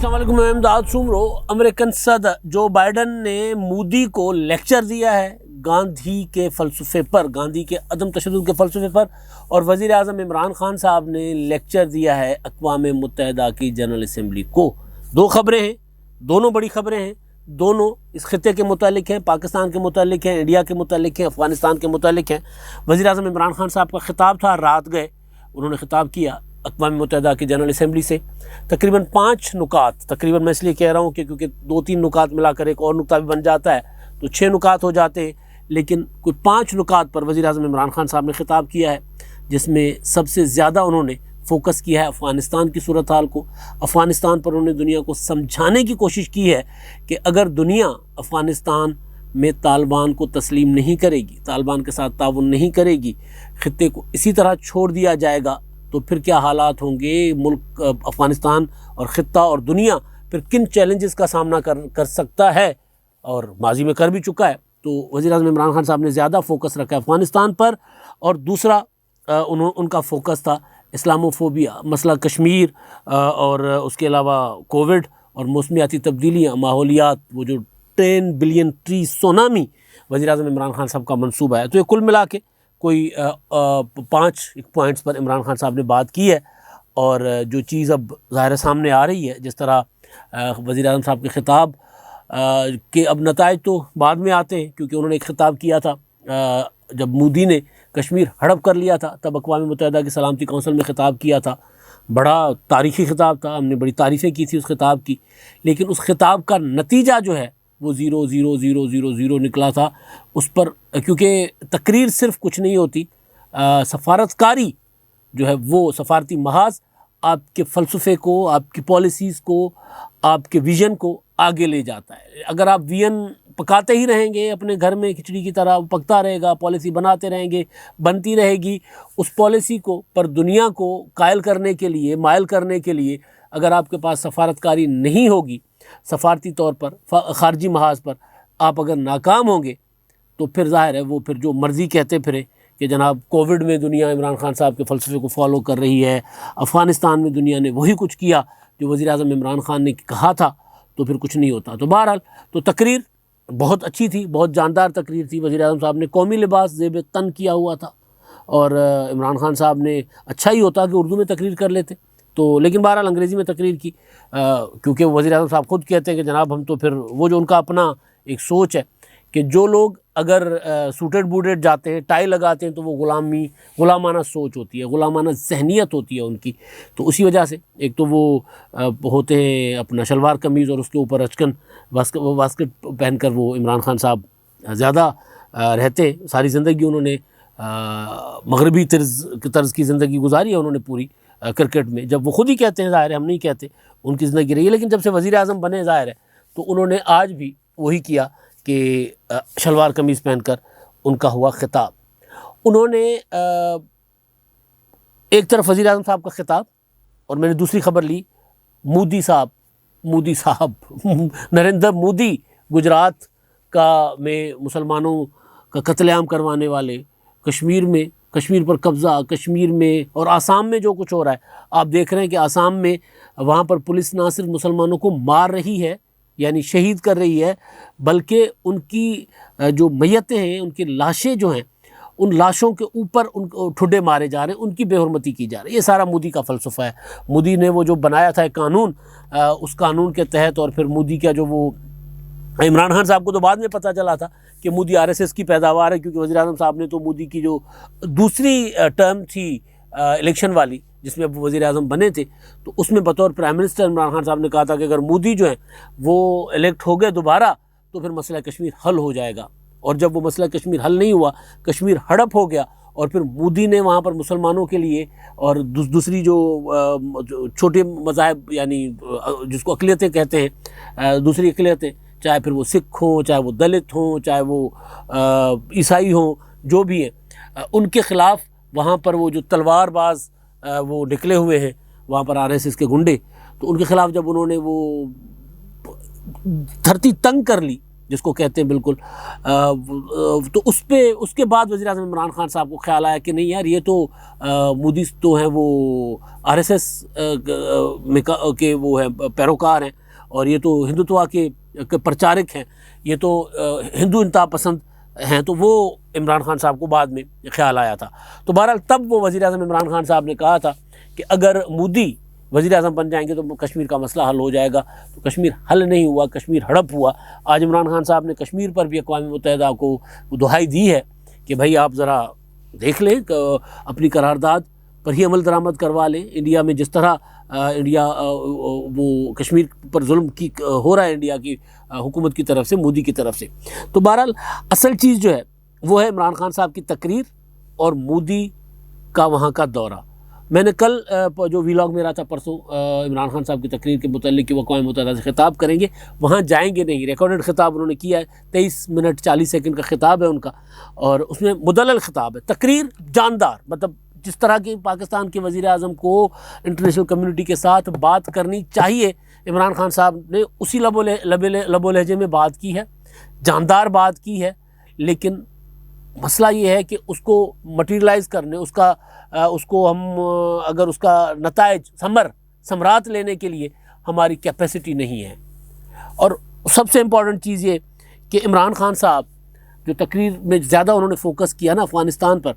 अस्सलाम वालेकुम, मैं इमदाद सुमरो। अमेरिकन सदर जो बाइडन ने मोदी को लेक्चर दिया है गांधी के फ़लसफ़े पर, गांधी के अदम तशद्दुद के फ़लसफ़े पर, और वज़ीर आज़म इमरान खान साहब ने लेक्चर दिया है अक़वाम मुत्तहिदा की जनरल असम्बली को। दो ख़बरें हैं, दोनों बड़ी ख़बरें हैं, दोनों इस ख़ित्ते के मुतालिक हैं, पाकिस्तान के मुतालिक हैं, इंडिया के मुतालिक हैं, अफ़गानिस्तान के मुतालिक हैं। वज़ीर आज़म इमरान खान साहब का ख़िताब था, रात गए उन्होंने ख़िताब किया अक़वाम मुत्तहिदा की जनरल असम्बली से। तकरीबन 5 नुकात, तकरीबन मैं इसलिए कह रहा हूँ कि क्योंकि 2-3 नुकात मिलाकर एक और नुक्ता भी बन जाता है तो 6 नुकात हो जाते हैं, लेकिन कोई 5 नुकात पर वज़ीर आज़म इमरान खान साहब ने ख़िताब किया है, जिसमें सबसे ज़्यादा उन्होंने फ़ोकस किया है अफ़गानिस्तान की सूरत हाल को। अफ़गानिस्तान पर उन्होंने दुनिया को समझाने की कोशिश की है कि अगर दुनिया अफ़गानिस्तान में तालिबान को तस्लीम नहीं करेगी, तालिबान के साथ ताउन नहीं करेगी, ख़ित्ते को इसी तरह छोड़ दिया जाएगा तो फिर क्या हालात होंगे। मुल्क अफ़गानिस्तान और ख़ित्ता और दुनिया फिर किन चैलेंजेस का सामना कर सकता है, और माजी में कर भी चुका है। तो वज़ीर आज़म इमरान खान साहब ने ज़्यादा फ़ोकस रखा है अफ़गानिस्तान पर, और दूसरा उनका फ़ोकस था इस्लामोफोबिया, मसला कश्मीर, और उसके अलावा कोविड और मौसमियाती तब्दीलियाँ, माहौलियात, वो जो 10 बिलियन ट्री सोनामी वज़ीर आज़म इमरान खान साहब का मंसूबा है। तो ये कुल मिला के कोई 5 पॉइंट्स पर इमरान खान साहब ने बात की है, और जो चीज़ अब ज़ाहिर सामने आ रही है, जिस तरह वज़ीर आज़म साहब के ख़िताब के अब नताइज तो बाद में आते हैं, क्योंकि उन्होंने एक ख़िताब किया था जब मोदी ने कश्मीर हड़प कर लिया था, तब अक़वाम मुत्तहिदा की सलामती कौंसिल में ख़िताब किया था। बड़ा तारीख़ी ख़िताब था, हमने बड़ी तारीफ़ें की थी उस ख़िताब की, लेकिन उस ख़िताब का नतीजा जो है वो 0,0,0,0,0 निकला था उस पर, क्योंकि तकरीर सिर्फ कुछ नहीं होती, सफारतकारी जो है वो सफारती महाज आपके फ़लसफ़े को, आपकी पॉलिसीज़ को, आपके विज़न को आगे ले जाता है। अगर आप विज़न पकाते ही रहेंगे अपने घर में खिचड़ी की तरह, पकता रहेगा, पॉलिसी बनाते रहेंगे, बनती रहेगी, उस पॉलिसी को पर दुनिया को कायल करने के लिए, मायल करने के लिए अगर आपके पास सफारतकारी नहीं होगी, सफारती तौर पर, ख़ारजी महाज पर आप अगर नाकाम होंगे, तो फिर ज़ाहिर है वो फिर जो मर्ज़ी कहते फिरे कि जनाब कोविड में दुनिया इमरान खान साहब के फ़लसफ़े को फॉलो कर रही है, अफ़गानिस्तान में दुनिया ने वही कुछ किया जो वज़ीर आज़म इमरान खान ने कहा था, तो फिर कुछ नहीं होता। तो बहरहाल तो तकरीर बहुत अच्छी थी, बहुत जानदार तकरीर थी। वज़ीर आज़म साहब ने कौमी लिबास ज़ेब तन किया हुआ था, और इमरान खान साहब ने, अच्छा ही होता कि उर्दू में तकरीर कर लेते, तो लेकिन बहरहाल अंग्रेज़ी में तकरीर की, क्योंकि वज़ीर आज़म साहब ख़ुद कहते हैं कि जनाब हम तो फिर वो जो उनका अपना एक सोच है कि जो लोग अगर सूटेड बूटेड जाते हैं, टाई लगाते हैं, तो वो गुलामाना सोच होती है, गुलामाना जहनीत होती है उनकी। तो उसी वजह से एक तो वो होते हैं अपना शलवार कमीज़ और उसके ऊपर अचकन वास्केट पहनकर वो इमरान खान साहब ज़्यादा रहते हैं। सारी ज़िंदगी उन्होंने मगरबी तर्ज़ की ज़िंदगी गुजारी है उन्होंने पूरी क्रिकेट में। जब वो ख़ुद ही कहते हैं, ज़ाहिर है हम नहीं कहते, उनकी ज़िंदगी रही है, लेकिन जब से वज़ीर आज़म बने ज़ाहिर है तो उन्होंने आज भी वही किया कि शलवार कमीज़ पहनकर उनका हुआ ख़िताब। उन्होंने एक तरफ वज़ीर आज़म साहब का ख़िताब, और मैंने दूसरी ख़बर ली मोदी साहब नरेंद्र मोदी, गुजरात का में मुसलमानों का कत्लेआम करवाने वाले, कश्मीर पर कब्ज़ा, कश्मीर में और आसाम में जो कुछ हो रहा है, आप देख रहे हैं कि आसाम में वहाँ पर पुलिस ना सिर्फ मुसलमानों को मार रही है, यानी शहीद कर रही है, बल्कि उनकी जो मैयतें हैं, उनकी लाशें जो हैं, उन लाशों के ऊपर उन ठुड्डे मारे जा रहे हैं, उनकी बेहुरमती की जा रही है। ये सारा मोदी का फ़लसफ़ा है। मोदी ने वो जो बनाया था एक कानून, उस कानून के तहत, और फिर मोदी का जो वो इमरान खान साहब को तो बाद में पता चला था कि मोदी आरएसएस की पैदावार है, क्योंकि वज़ीर आज़म साहब ने तो मोदी की जो दूसरी टर्म थी इलेक्शन वाली, जिसमें वो वज़ीर आज़म बने थे, तो उसमें बतौर प्राइम मिनिस्टर इमरान खान साहब ने कहा था कि अगर मोदी जो है वो इलेक्ट हो गए दोबारा, तो फिर मसला कश्मीर हल हो जाएगा। और जब वो मसला कश्मीर हल नहीं हुआ, कश्मीर हड़प हो गया, और फिर मोदी ने वहाँ पर मुसलमानों के लिए और दूसरी जो छोटे मज़ाहब, यानी जिसको अक़लियतें कहते हैं, दूसरी अक़लियतें, चाहे फिर वो सिख हों, चाहे वो दलित हों, चाहे वो ईसाई हों, जो भी हैं, उनके ख़िलाफ़ वहाँ पर वो जो तलवारबाज वो निकले हुए हैं वहाँ पर आरएसएस के गुंडे, तो उनके ख़िलाफ़ जब उन्होंने वो धरती तंग कर ली, जिसको कहते हैं बिल्कुल। तो उसके बाद वज़ीर आज़म इमरान खान साहब को ख्याल आया कि नहीं यार, ये तो मोदी तो हैं वो RSS के वो हैं पैरोकार हैं, और ये तो हिंदुत्व के प्रचारक हैं, ये तो हिंदू इंतहा पसंद हैं। तो वो इमरान खान साहब को बाद में ख्याल आया था। तो बहरहाल तब वो वज़ीर आज़म इमरान खान साहब ने कहा था कि अगर मोदी वज़ीर आज़म बन जाएंगे तो कश्मीर का मसला हल हो जाएगा। तो कश्मीर हल नहीं हुआ, कश्मीर हड़प हुआ। आज इमरान खान साहब ने कश्मीर पर भी अक़वाम मुत्तहिदा को दुहाई दी है कि भाई आप ज़रा देख लें, अपनी करारदाद पर ही अमल दरामद करवा लें। इंडिया में जिस तरह इंडिया वो कश्मीर पर जुल्म की हो रहा है इंडिया की हुकूमत की तरफ से, मोदी की तरफ से। तो बहरहाल असल चीज़ जो है वो है इमरान खान साहब की तकरीर और मोदी का वहाँ का दौरा। मैंने कल जो वीलॉग मेरा था परसों इमरान खान साहब की तकरीर के मुतालिक कि वो अक़वाम मुत्तहिदा से खिताब करेंगे, वहाँ जाएंगे नहीं, रिकॉर्डेड खिताब उन्होंने किया है, 23 मिनट 40 सेकंड का खिताब है उनका, और उसमें मुदल्लल खिताब है, तकरीर जानदार। मतलब जिस तरह की पाकिस्तान के वज़ीर आज़म को इंटरनेशनल कम्युनिटी के साथ बात करनी चाहिए, इमरान खान साहब ने उसी लबो लहजे में बात की है, जानदार बात की है। लेकिन मसला ये है कि उसको मटीरियलाइज़ करने, उसको हम अगर उसका नताइज समरात लेने के लिए हमारी कैपेसिटी नहीं है। और सबसे इम्पॉर्टेंट चीज़ ये कि इमरान खान साहब जो तकरीर में ज़्यादा उन्होंने फोकस किया ना अफ़गानिस्तान पर,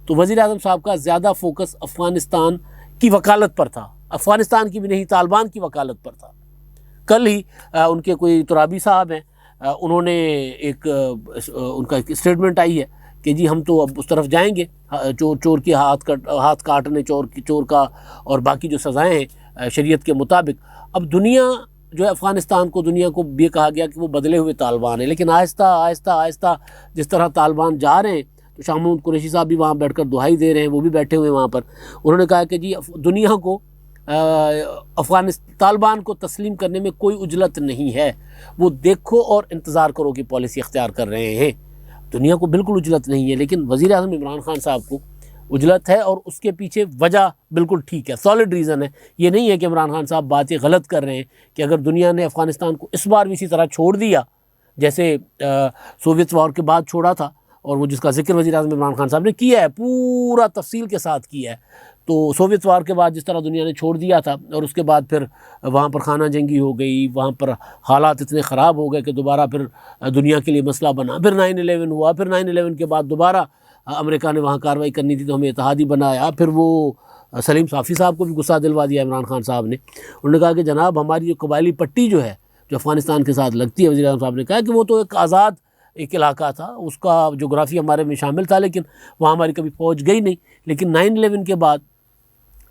तो वज़ीर आज़म साहब का ज़्यादा फोकस अफ़गानिस्तान की वकालत पर था, अफ़गानिस्तान की भी नहीं, तालिबान की वकालत पर था। कल ही उनके कोई तुराबी साहब हैं, उन्होंने उनका एक स्टेटमेंट आई है कि जी हम तो अब उस तरफ जाएंगे, चोर की हाथ काटने, चोर का और बाकी जो सज़ाएँ हैं शरीयत के मुताबिक। अब दुनिया जो है अफ़गानिस्तान को, दुनिया को ये कहा गया कि वो बदले हुए तालिबान है, लेकिन आहिस्ता आहिस्ता जिस तरह तालिबान जा रहे हैं, तो शाह महमूद कुरैशी साहब भी वहाँ बैठकर दुहाई दे रहे हैं, वो भी बैठे हुए हैं वहाँ पर। उन्होंने कहा कि जी दुनिया को तालिबान को तस्लीम करने में कोई उजलत नहीं है, वो देखो और इंतज़ार करो की पॉलिसी अख्तियार कर रहे हैं। दुनिया को बिल्कुल उजलत नहीं है, लेकिन वज़ीर आज़म इमरान खान साहब को उजलत है, और उसके पीछे वजह बिल्कुल ठीक है, सॉलिड रीज़न है। ये नहीं है कि इमरान खान साहब बातें गलत कर रहे हैं कि अगर दुनिया ने अफ़गानिस्तान को इस बार भी इसी तरह छोड़ दिया जैसे सोवियत वॉर के बाद छोड़ा था, और वो जिसका जिक्र वज़ीर आज़म इमरान खान साहब ने किया है, पूरा तफसील के साथ किया है। तो सोवियत वार के बाद जिस तरह दुनिया ने छोड़ दिया था, और उसके बाद फिर वहाँ पर खाना जंगी हो गई, वहाँ पर हालात इतने ख़राब हो गए कि दोबारा फिर दुनिया के लिए मसला बना, फिर 9/11 हुआ, फिर 9/11 के बाद दोबारा अमेरिका ने वहाँ कार्रवाई करनी थी तो हमें इत्तेहादी बनाया। फिर वो सलीम साफ़ी साहब को भी गुस्सा दिलवा दिया इमरान खान साहब ने। उन्होंने कहा कि जनाब हमारी जो कबायली पट्टी जो है जो अफ़गानिस्तान के साथ लगती है, वज़ीर आज़म साहब ने कहा कि वो तो एक आज़ाद एक इलाका था, उसका जोग्राफ़ी हमारे में शामिल था, लेकिन वहाँ हमारी कभी फ़ौज गई नहीं। लेकिन 9/11 के बाद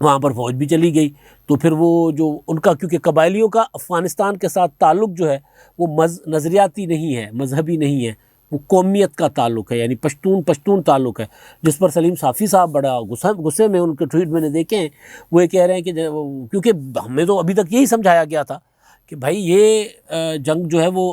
वहाँ पर फ़ौज भी चली गई, तो फिर वो जो उनका, क्योंकि कबायलियों का अफ़गानिस्तान के साथ ताल्लुक़ जो है वो नज़रियाती नहीं है, मजहबी नहीं है, वो कौमियत का ताल्लुक़ है, यानी पश्तून ताल्लुक़ है, जिस पर सलीम साफ़ी साहब बड़ा गुस्से में, उनके ट्वीट मैंने देखे हैं, वो ये कह रहे हैं कि क्योंकि हमें तो अभी तक यही समझाया गया था कि भाई ये जंग जो है वो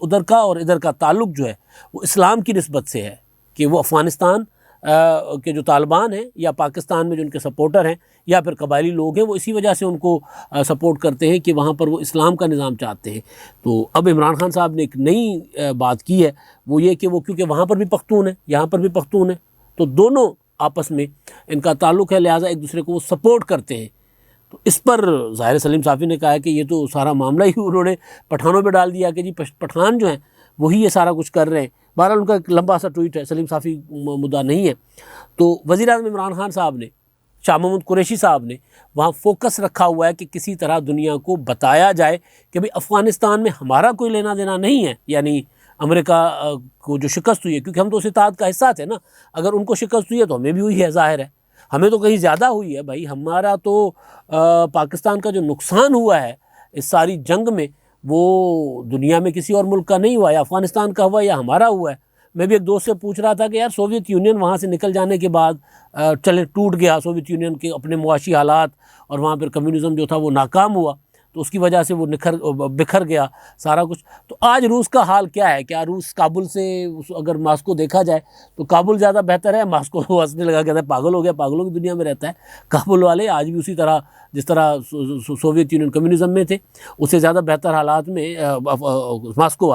उधर का और इधर का ताल्लुक़ जो है वो इस्लाम की निस्बत से है, कि वो अफ़गानिस्तान के जो तालिबान हैं या पाकिस्तान में जो उनके सपोर्टर हैं या फिर कबायली लोग हैं, वो इसी वजह से उनको सपोर्ट करते हैं कि वहाँ पर वो इस्लाम का निज़ाम चाहते हैं। तो अब इमरान खान साहब ने एक नई बात की है, वो ये कि वो क्योंकि वहाँ पर भी पख्तून है, यहाँ पर भी पख्तून है, तो दोनों आपस में इनका ताल्लुक़ है, लिहाजा एक दूसरे को वो सपोर्ट करते हैं। तो इस पर ज़ाहिर सलीम साफ़ी ने कहा है कि ये तो सारा मामला ही उन्होंने पठानों पर डाल दिया कि जी पठान जो हैं वही ये सारा कुछ कर रहे हैं। बहरहाल उनका एक लंबा सा ट्वीट है, सलीम साफ़ी मुद्दा नहीं है। तो वज़ीर आज़म इमरान खान साहब ने, शाह महमूद कुरैशी साहब ने वहाँ फोकस रखा हुआ है कि किसी तरह दुनिया को बताया जाए कि भाई अफ़गानिस्तान में हमारा कोई लेना देना नहीं है, यानी अमेरिका को जो शिकस्त हुई है, क्योंकि हम तो उस इत्तेहाद का हिस्सा थे ना, अगर उनको शिकस्त हुई है तो हमें भी हुई है, ज़ाहिर है हमें तो कहीं ज़्यादा हुई है भाई। हमारा तो पाकिस्तान का जो नुकसान हुआ है इस सारी जंग में, वो दुनिया में किसी और मुल्क का नहीं हुआ, या अफ़गानिस्तान का हुआ या हमारा हुआ है। मैं भी एक दोस्त से पूछ रहा था कि यार सोवियत यूनियन वहाँ से निकल जाने के बाद चले टूट गया सोवियत यूनियन के अपने मुआशी हालात, और वहाँ पर कम्युनिज़म जो था वो नाकाम हुआ, तो उसकी वजह से वो बिखर गया सारा कुछ। तो आज रूस का हाल क्या है? क्या रूस काबुल से अगर मॉस्को देखा जाए तो काबुल ज़्यादा बेहतर है? मॉस्को हंसने लगा, कहता है पागल हो गया, पागलों की दुनिया में रहता है। काबुल वाले आज भी उसी तरह जिस तरह सोवियत यूनियन कम्युनिज्म में थे उससे ज़्यादा बेहतर हालात में मॉस्को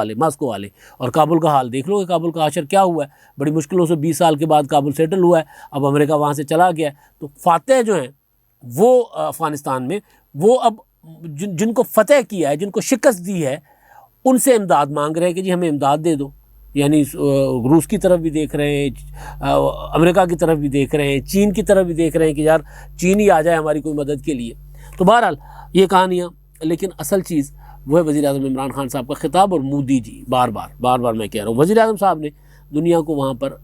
वाले। और काबुल का हाल देख लो कि काबुल का आशर क्या हुआ है। बड़ी मुश्किलों से 20 साल के बाद काबुल सेटल हुआ है, अब अमेरिका वहाँ से चला गया। तो फातेह जो हैं वो अफ़गानिस्तान में, वो अब जिनको फतेह किया है, जिनको शिकस्त दी है, उनसे इमदाद मांग रहे हैं कि जी हमें इमदाद दे दो। यानी रूस की तरफ भी देख रहे हैं, अमेरिका की तरफ भी देख रहे हैं, चीन की तरफ भी देख रहे हैं कि यार चीन ही आ जाए हमारी कोई मदद के लिए। तो बहरहाल ये कहानियाँ, लेकिन असल चीज़ वो है वज़ीर आज़म इमरान खान साहब का खिताब और मोदी जी बार बार मैं कह रहा हूँ। वज़ीर आज़म साहब ने दुनिया को वहाँ पर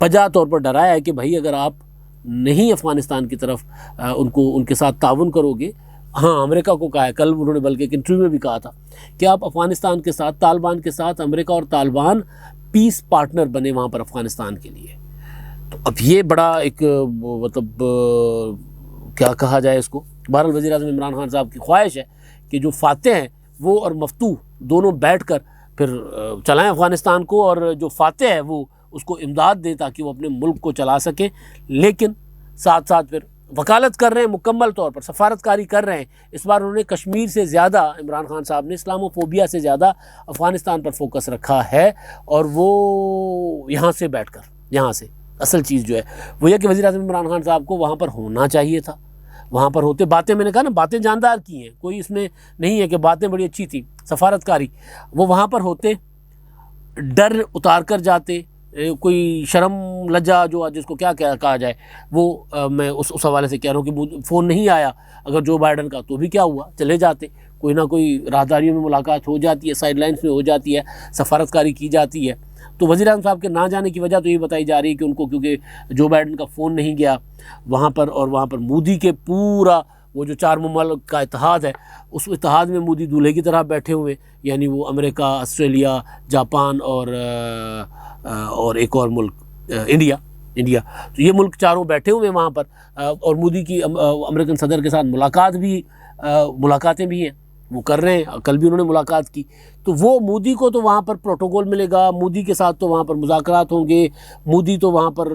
बजा तौर पर डराया है कि भाई अगर आप नहीं अफ़गानिस्तान की तरफ उनके साथ ताउन करोगे। हाँ, अमेरिका को कहा है, कल उन्होंने बल्कि एक इंटरव्यू में भी कहा था कि आप अफ़गानिस्तान के साथ, तालिबान के साथ, अमेरिका और तालिबान पीस पार्टनर बने वहाँ पर अफ़गानिस्तान के लिए। तो अब ये बड़ा एक मतलब क्या कहा जाए इसको। बहरहाल वज़ीर आज़म इमरान खान साहब की ख्वाहिश है कि जो फातेह हैं वो और मफ्तूह दोनों बैठ कर फिर चलाएँ अफ़गानिस्तान को, और जो फातेह है वो उसको इमदाद दे ताकि वो अपने मुल्क को चला सकें। लेकिन साथ साथ फिर वकालत कर रहे हैं, मुकम्मल तौर पर सफारतकारी कर रहे हैं। इस बार उन्होंने कश्मीर से ज़्यादा, इमरान खान साहब ने इस्लामोफोबिया से ज़्यादा अफ़गानिस्तान पर फोकस रखा है। और वो यहाँ से बैठकर, यहाँ से असल चीज़ जो है वो यह कि वज़ीर आज़म इमरान खान साहब को वहाँ पर होना चाहिए था। वहाँ पर होते, बातें मैंने कहा ना, बातें जानदार की हैं, कोई इसमें नहीं है कि बातें बड़ी अच्छी थी सफारतकारी। वो वहाँ पर होते, डर उतार कर जाते, कोई शर्म लज्जा जो जिसको क्या कहा जाए वो मैं उस हवाले से कह रहा हूँ कि फ़ोन नहीं आया अगर जो बाइडन का, तो भी क्या हुआ, चले जाते, कोई ना कोई राहदारियों में मुलाकात हो जाती है, साइडलाइंस में हो जाती है, सफारतकारी की जाती है। तो वज़ीर आज़म साहब के ना जाने की वजह तो ये बताई जा रही है कि उनको, क्योंकि जो बाइडन का फ़ोन नहीं गया वहाँ पर, और वहाँ पर मोदी के पूरा वो जो 4 मुमालिक का इत्तेहाद है, उस इत्तेहाद में मोदी दूल्हे की तरह बैठे हुए, यानी वो अमेरिका, ऑस्ट्रेलिया, जापान और एक और मुल्क इंडिया। तो ये मुल्क चारों बैठे हुए हैं वहाँ पर, और मोदी की अमेरिकन सदर के साथ मुलाकातें भी हैं, वो कर रहे हैं। कल भी उन्होंने मुलाकात की। तो वो मोदी को तो वहाँ पर प्रोटोकॉल मिलेगा, मोदी के साथ तो वहाँ पर मुज़ाकरात होंगे, मोदी तो वहाँ पर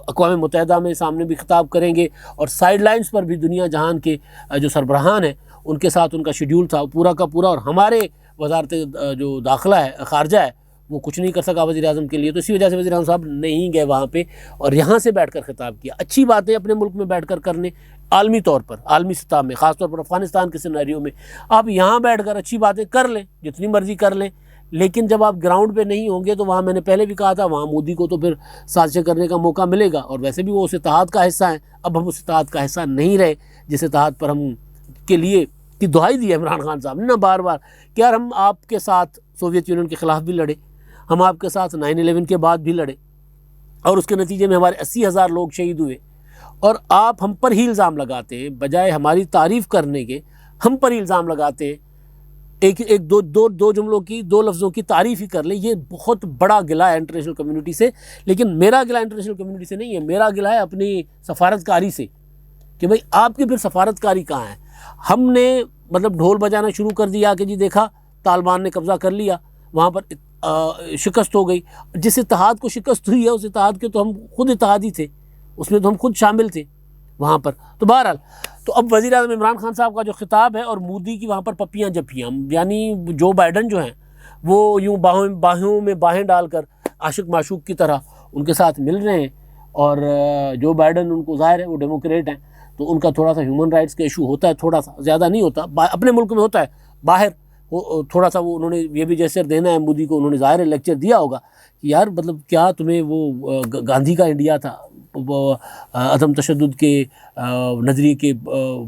अक़वाम मुत्तहिदा में सामने भी खिताब करेंगे, और साइड लाइन्स पर भी दुनिया जहान के जो सरबराहान हैं उनके साथ उनका शेड्यूल था पूरा का पूरा। और हमारे वजारत जो दाखिला है, ख़ारजा है, वो कुछ नहीं कर सका वज़ीर आज़म के लिए। तो इसी वजह से वज़ीर आज़म साहब नहीं गए वहाँ पे, और यहाँ से बैठकर खिताब किया। अच्छी बात है अपने मुल्क में बैठकर करने, आलमी तौर पर, आलमी सतह में, ख़ास तौर पर अफ़गानिस्तान के सिनेरियो में आप यहाँ बैठकर अच्छी बातें कर लें, जितनी मर्ज़ी कर लें। लेकिन जब आप ग्राउंड पे नहीं होंगे तो वहाँ, मैंने पहले भी कहा था, वहाँ मोदी को तो फिर साजिशें करने का मौका मिलेगा। और वैसे भी वो उस इत्तेहाद का हिस्सा हैं। अब हम उस इत्तेहाद का हिस्सा नहीं रहे जिस इत्तेहाद पर हम के लिए की दुहाई दी है इमरान खान साहब ने ना बार बार कि यार हम आपके साथ सोवियत यूनियन के ख़िलाफ़ भी लड़े, हम आपके साथ 9/11 के बाद भी लड़े, और उसके नतीजे में हमारे 80,000 लोग शहीद हुए, और आप हम पर ही इल्ज़ाम लगाते हैं, बजाय हमारी तारीफ़ करने के हम पर ही इल्ज़ाम लगाते हैं। एक दो जुमलों की, 2 लफ्ज़ों की तारीफ़ ही कर ले। ये बहुत बड़ा गिला है इंटरनेशनल कम्युनिटी से। लेकिन मेरा गिला इंटरनेशनल कम्युनिटी से नहीं है, मेरा गिला है अपनी सफारतकारी से कि भाई आपकी फिर सफारतकारी कहाँ है। हमने मतलब ढोल बजाना शुरू कर दिया कि जी देखा तालिबान ने कब्ज़ा कर लिया, वहाँ पर शिकस्त हो गई। जिस इत्तेहाद को शिकस्त हुई है उस इत्तेहाद के तो हम खुद इत्तेहादी थे, उसमें तो हम खुद शामिल थे वहाँ पर। तो बहरहाल, तो अब वज़ीर आज़म इमरान खान साहब का जो खिताब है और मोदी की वहाँ पर पप्पियाँ जप्पियाँ, यानी जो बाइडन जो हैं वो यूँ बाहों में बाहें डालकर आशिक माशूक की तरह उनके साथ मिल रहे हैं। और जो बाइडन, उनको ज़ाहिर है वो डेमोक्रेट हैं, तो उनका थोड़ा सा ह्यूमन राइट्स का इशू होता है, थोड़ा सा, ज़्यादा नहीं होता, अपने मुल्क में होता है, बाहर थोड़ा सा वो उन्होंने ये भी जेस्चर देना है मोदी को। उन्होंने ज़ाहिर लेक्चर दिया होगा कि यार मतलब क्या तुम्हें वो गांधी का इंडिया था, अदम तशद्दुद के नज़रिए के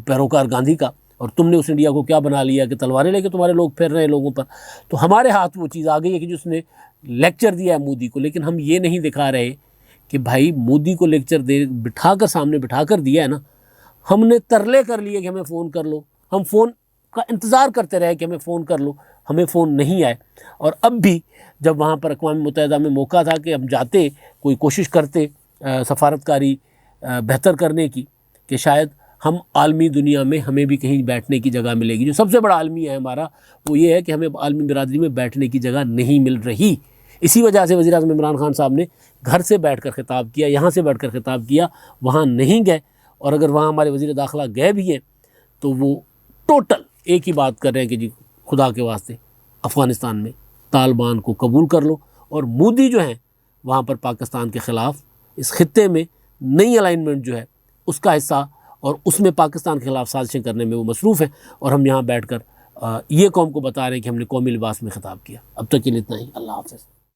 पैरोकार गांधी का, और तुमने उस इंडिया को क्या बना लिया कि तलवारें लेके तुम्हारे लोग फिर रहे हैं लोगों पर। तो हमारे हाथ वो चीज़ आ गई है कि जिसने लेक्चर दिया है मोदी को। लेकिन हम ये नहीं दिखा रहे कि भाई मोदी को लेक्चर सामने बिठा कर दिया है ना, हमने तरले कर लिए कि हमें फ़ोन कर लो, हम फ़ोन का इंतज़ार करते रहे कि हमें फ़ोन कर लो, हमें फ़ोन नहीं आए। और अब भी जब वहाँ पर अक़वाम मुत्तहिदा में मौका था कि हम जाते, कोई कोशिश करते सफारतकारी बेहतर करने की, कि शायद हम आलमी दुनिया में हमें भी कहीं बैठने की जगह मिलेगी। जो सबसे बड़ा अलमिया है हमारा वो ये है कि हमें आलमी बिरादरी में बैठने की जगह नहीं मिल रही। इसी वजह से वज़ीर आज़म इमरान खान साहब ने घर से बैठकर खिताब किया, यहाँ से बैठकर खिताब किया, वहाँ नहीं गए। और अगर वहाँ हमारे वज़ीर दाखिला गए भी हैं तो वो टोटल एक ही बात कर रहे हैं कि जी खुदा के वास्ते अफ़गानिस्तान में तालिबान को कबूल कर लो। और मोदी जो हैं वहाँ पर पाकिस्तान के ख़िलाफ़ इस खित्ते में नई अलाइनमेंट जो है उसका हिस्सा और उसमें पाकिस्तान के ख़िलाफ़ साजिशें करने में वो मसरूफ़ हैं। और हम यहाँ बैठ कर ये कौम को बता रहे हैं कि हमने कौमी लिबास में ख़िताब किया। अब तक के लिए इतना ही। अल्लाह हाफ़िज़।